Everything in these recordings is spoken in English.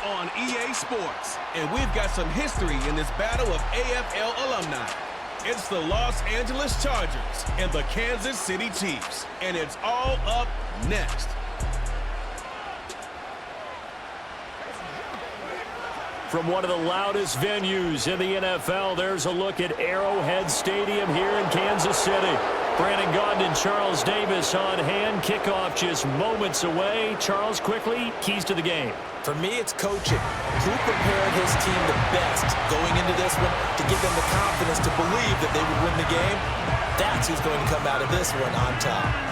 on EA Sports. And we've got some history in this battle of AFL alumni. It's the Los Angeles Chargers and the Kansas City Chiefs. And it's all up next. From one of the loudest venues in the NFL, there's a look at Arrowhead Stadium here in Kansas City. Brandon Gaudin and Charles Davis on hand. Kickoff just moments away. Charles, quickly, keys to the game. For me, it's coaching. Who prepared his team the best going into this one to give them the confidence to believe that they would win the game? That's who's going to come out of this one on top.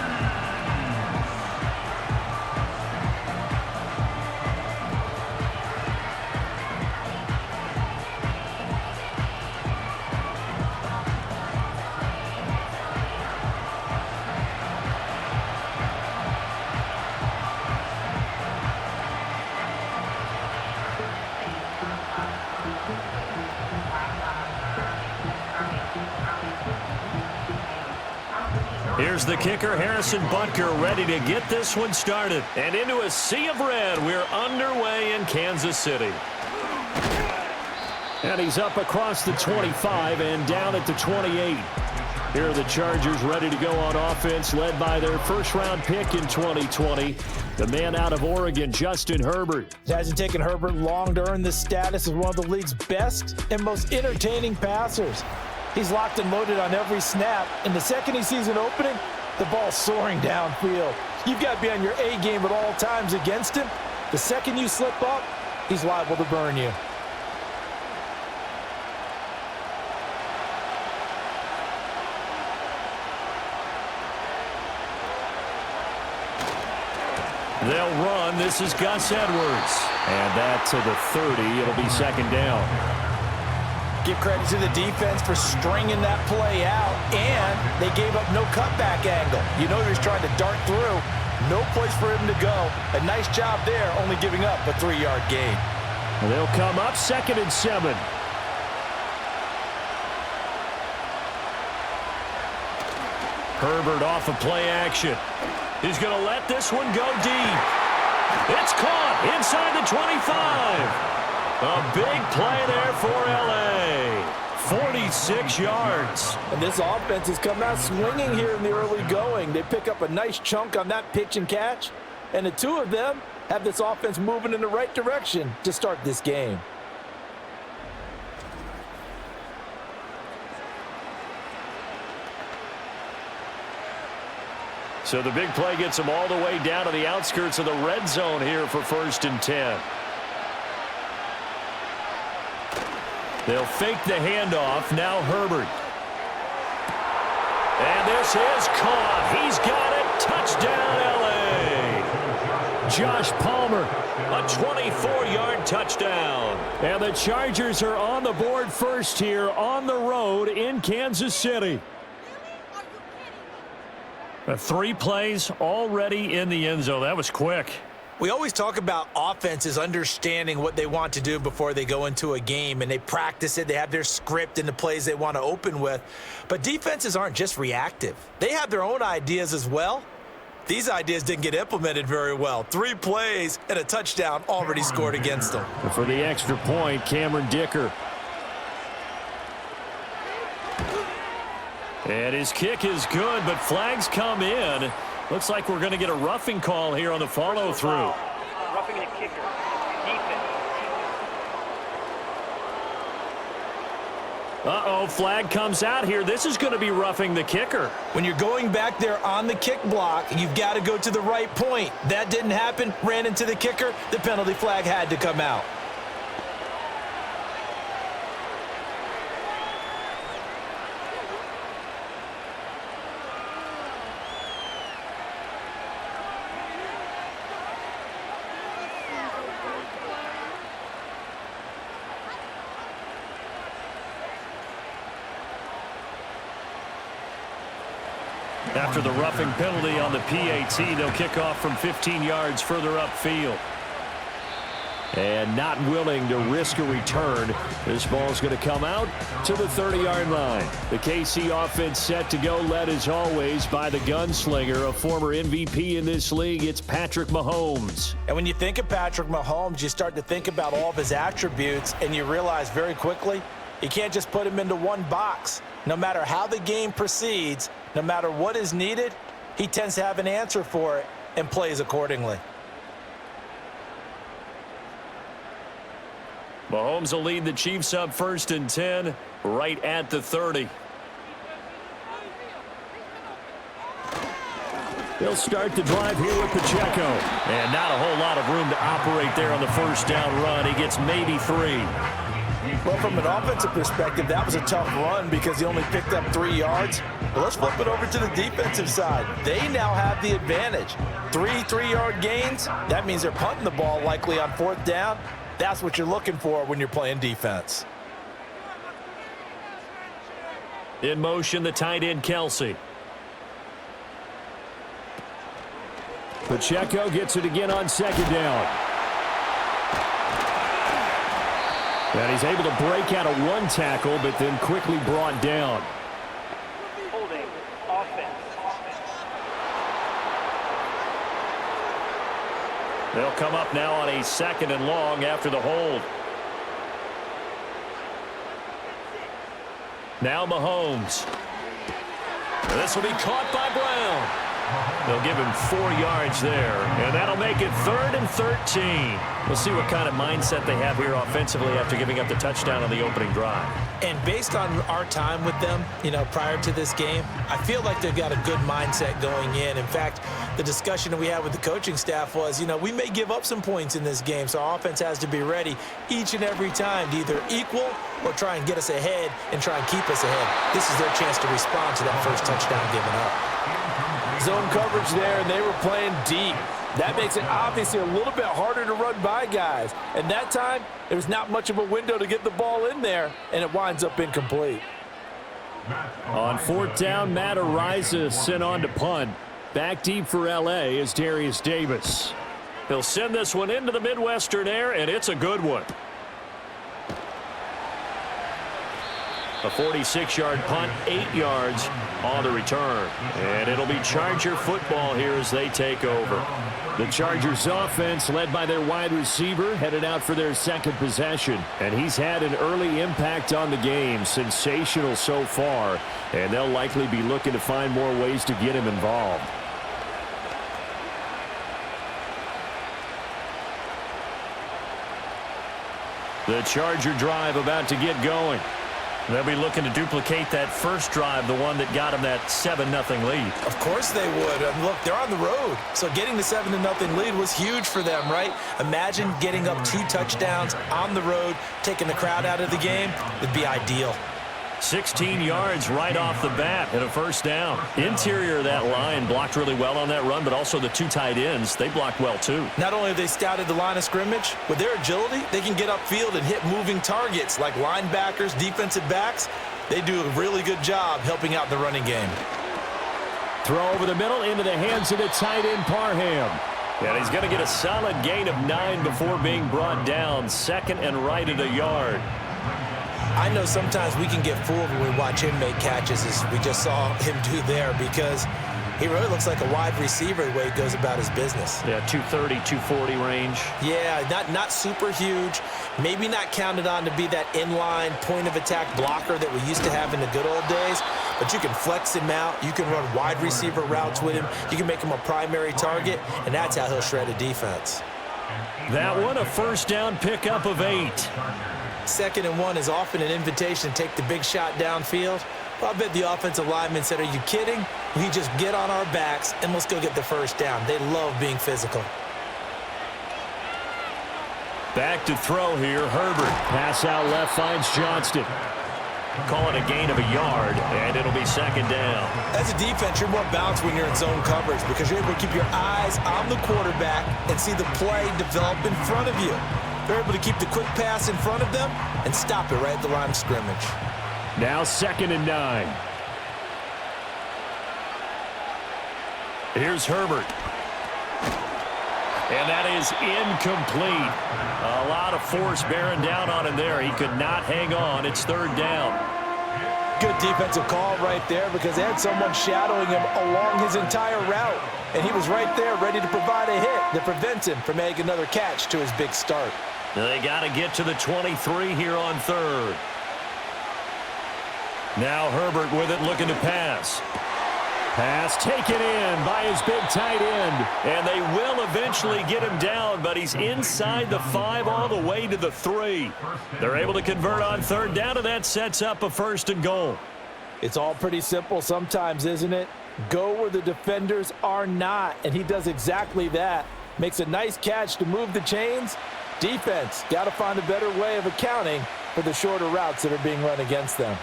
Here's the kicker, Harrison Butker, ready to get this one started. And into a sea of red, we're underway in Kansas City. And he's up across the 25 and down at the 28. Here are the Chargers ready to go on offense, led by their first-round pick in 2020, the man out of Oregon, Justin Herbert. It hasn't taken Herbert long to earn this status as one of the league's best and most entertaining passers. He's locked and loaded on every snap, and the second he sees an opening, the ball's soaring downfield. You've got to be on your A game at all times against him. The second you slip up, he's liable to burn you. They'll run. This is Gus Edwards. And that to the 30. It'll be second down. Give credit to the defense for stringing that play out, and they gave up no cutback angle. You know he was trying to dart through. No place for him to go. A nice job there, only giving up a 3-yard gain. They'll come up 2nd and 7. Herbert off of play action. He's going to let this one go deep. It's caught inside the 25. A big play there for L.A. 46 yards. And this offense has come out swinging here in the early going. They pick up a nice chunk on that pitch and catch. And the two of them have this offense moving in the right direction to start this game. So the big play gets them all the way down to the outskirts of the red zone here for 1st and 10. They'll fake the handoff. Now Herbert. And this is caught. He's got it. Touchdown, L.A. Josh Palmer, a 24-yard touchdown. And the Chargers are on the board first here on the road in Kansas City. 3 plays already in the end zone. That was quick. We always talk about offenses understanding what they want to do before they go into a game, and they practice it. They have their script and the plays they want to open with. But defenses aren't just reactive. They have their own ideas as well. These ideas didn't get implemented very well. 3 plays and a touchdown already scored against them. For the extra point, Cameron Dicker. And his kick is good, but flags come in. Looks like we're going to get a roughing call here on the follow-through. Roughing the kicker. Defense. Uh-oh, flag comes out here. This is going to be roughing the kicker. When you're going back there on the kick block, you've got to go to the right point. That didn't happen. Ran into the kicker. The penalty flag had to come out. After the roughing penalty on the PAT, they'll kick off from 15 yards further upfield. And not willing to risk a return. This ball's going to come out to the 30-yard line. The KC offense set to go, led as always by the gunslinger, a former MVP in this league. It's Patrick Mahomes. And when you think of Patrick Mahomes, you start to think about all of his attributes, and you realize very quickly you can't just put him into one box. No matter how the game proceeds, no matter what is needed, he tends to have an answer for it and plays accordingly. Mahomes will lead the Chiefs up 1st and 10, right at the 30. He'll start the drive here with Pacheco. And not a whole lot of room to operate there on the first down run. He gets maybe 3. Well, from an offensive perspective, that was a tough run because he only picked up 3 yards. But let's flip it over to the defensive side. They now have the advantage. 3 3-yard gains. That means they're punting the ball likely on 4th down. That's what you're looking for when you're playing defense. In motion, the tight end, Kelsey. Pacheco gets it again on 2nd down. And he's able to break out of 1 tackle, but then quickly brought down. Holding offense. They'll come up now on a 2nd and long after the hold. Now Mahomes. This will be caught by Brown. They'll give him 4 yards there, and that'll make it 3rd and 13. We'll see what kind of mindset they have here offensively after giving up the touchdown on the opening drive. And based on our time with them, prior to this game, I feel like they've got a good mindset going in. In fact, the discussion that we had with the coaching staff was, we may give up some points in this game, so our offense has to be ready each and every time to either equal or try and get us ahead and try and keep us ahead. This is their chance to respond to that first touchdown given up. Zone coverage there, and they were playing deep. That makes it obviously a little bit harder to run by guys. And that time, there was not much of a window to get the ball in there, and it winds up incomplete. On 4th down, Matt Araiza sent on to punt. Back deep for L.A. is Darius Davis. He'll send this one into the Midwestern air, and it's a good one. A 46-yard punt, 8 yards on the return. And it'll be Charger football here as they take over. The Chargers offense, led by their wide receiver, headed out for their 2nd possession. And he's had an early impact on the game. Sensational so far. And they'll likely be looking to find more ways to get him involved. The Charger drive about to get going. They'll be looking to duplicate that first drive, the one that got them that 7-0 lead. Of course they would. Look, they're on the road. So getting the 7-0 lead was huge for them, right? Imagine getting up 2 touchdowns on the road, taking the crowd out of the game. It'd be ideal. 16 yards right off the bat and a first down. Interior of that line blocked really well on that run, but also the 2 tight ends, they blocked well too. Not only have they scouted the line of scrimmage, with their agility, they can get upfield and hit moving targets like linebackers, defensive backs. They do a really good job helping out the running game. Throw over the middle into the hands of the tight end, Parham. And he's going to get a solid gain of 9 before being brought down. 2nd and right at a yard. I know sometimes we can get fooled when we watch him make catches, as we just saw him do there, because he really looks like a wide receiver the way he goes about his business. Yeah, 230, 240 range. Yeah, not super huge. Maybe not counted on to be that inline point-of-attack blocker that we used to have in the good old days, but you can flex him out. You can run wide receiver routes with him. You can make him a primary target, and that's how he'll shred a defense. That one, a first down pickup of 8. 2nd and 1 is often an invitation to take the big shot downfield. Well, I bet the offensive lineman said, "Are you kidding? We just get on our backs and let's go get the first down." They love being physical. Back to throw here, Herbert. Pass out left finds Johnston. Call it a gain of a yard, and it'll be 2nd down. As a defense, you're more balanced when you're in zone coverage because you're able to keep your eyes on the quarterback and see the play develop in front of you. They're able to keep the quick pass in front of them and stop it right at the line of scrimmage. Now 2nd and 9. Here's Herbert. And that is incomplete. A lot of force bearing down on him there. He could not hang on. It's third down. Good defensive call right there because they had someone shadowing him along his entire route. And he was right there ready to provide a hit that prevents him from making another catch to his big start. They got to get to the 23 here on third. Now Herbert with it, looking to pass. Pass taken in by his big tight end. And they will eventually get him down, but he's inside the 5 all the way to the 3. They're able to convert on third down, and that sets up a 1st and goal. It's all pretty simple sometimes, isn't it? Go where the defenders are not, and he does exactly that. Makes a nice catch to move the chains. Defense got to find a better way of accounting for the shorter routes that are being run against them.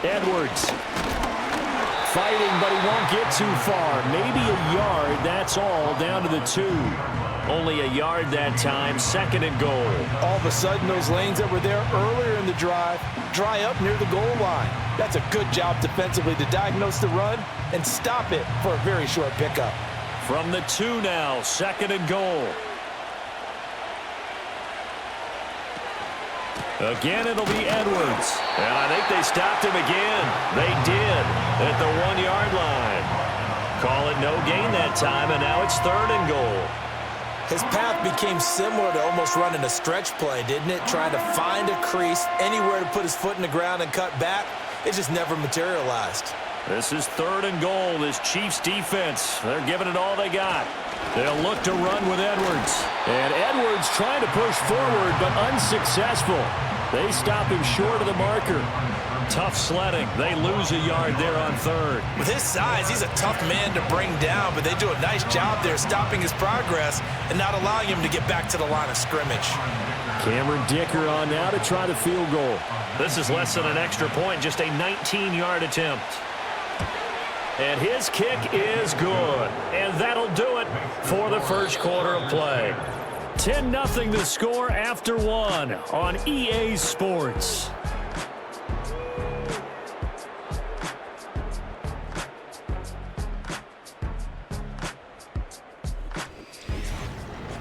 Edwards fighting, but he won't get too far. Maybe a yard, that's all, down to the 2. Only a yard that time, 2nd and goal. All of a sudden, those lanes that were there earlier in the drive dry up near the goal line. That's a good job defensively to diagnose the run and stop it for a very short pickup. From the 2 now, 2nd and goal. Again, it'll be Edwards. And I think they stopped him again. They did at the 1-yard line. Call it no gain that time, and now it's 3rd and goal. His path became similar to almost running a stretch play, didn't it? Trying to find a crease, anywhere to put his foot in the ground and cut back. It just never materialized. This is 3rd and goal. This Chiefs defense, they're giving it all they got. They'll look to run with Edwards. And Edwards trying to push forward, but unsuccessful. They stop him short of the marker. Tough sledding. They lose a yard there on 3rd. With his size, he's a tough man to bring down, but they do a nice job there stopping his progress and not allowing him to get back to the line of scrimmage. Cameron Dicker on now to try the field goal. This is less than an extra point, just a 19-yard attempt. And his kick is good. And that'll do it for the first quarter of play. 10-0 the score after 1 on EA Sports.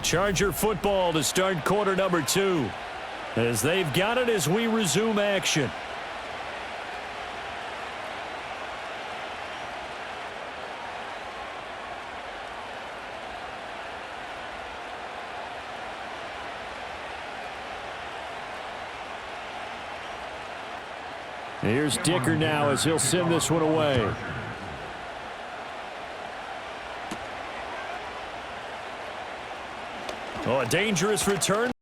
Charger football to start quarter number 2. As they've got it as we resume action. Here's Dicker now as he'll send this one away. Oh, a dangerous return.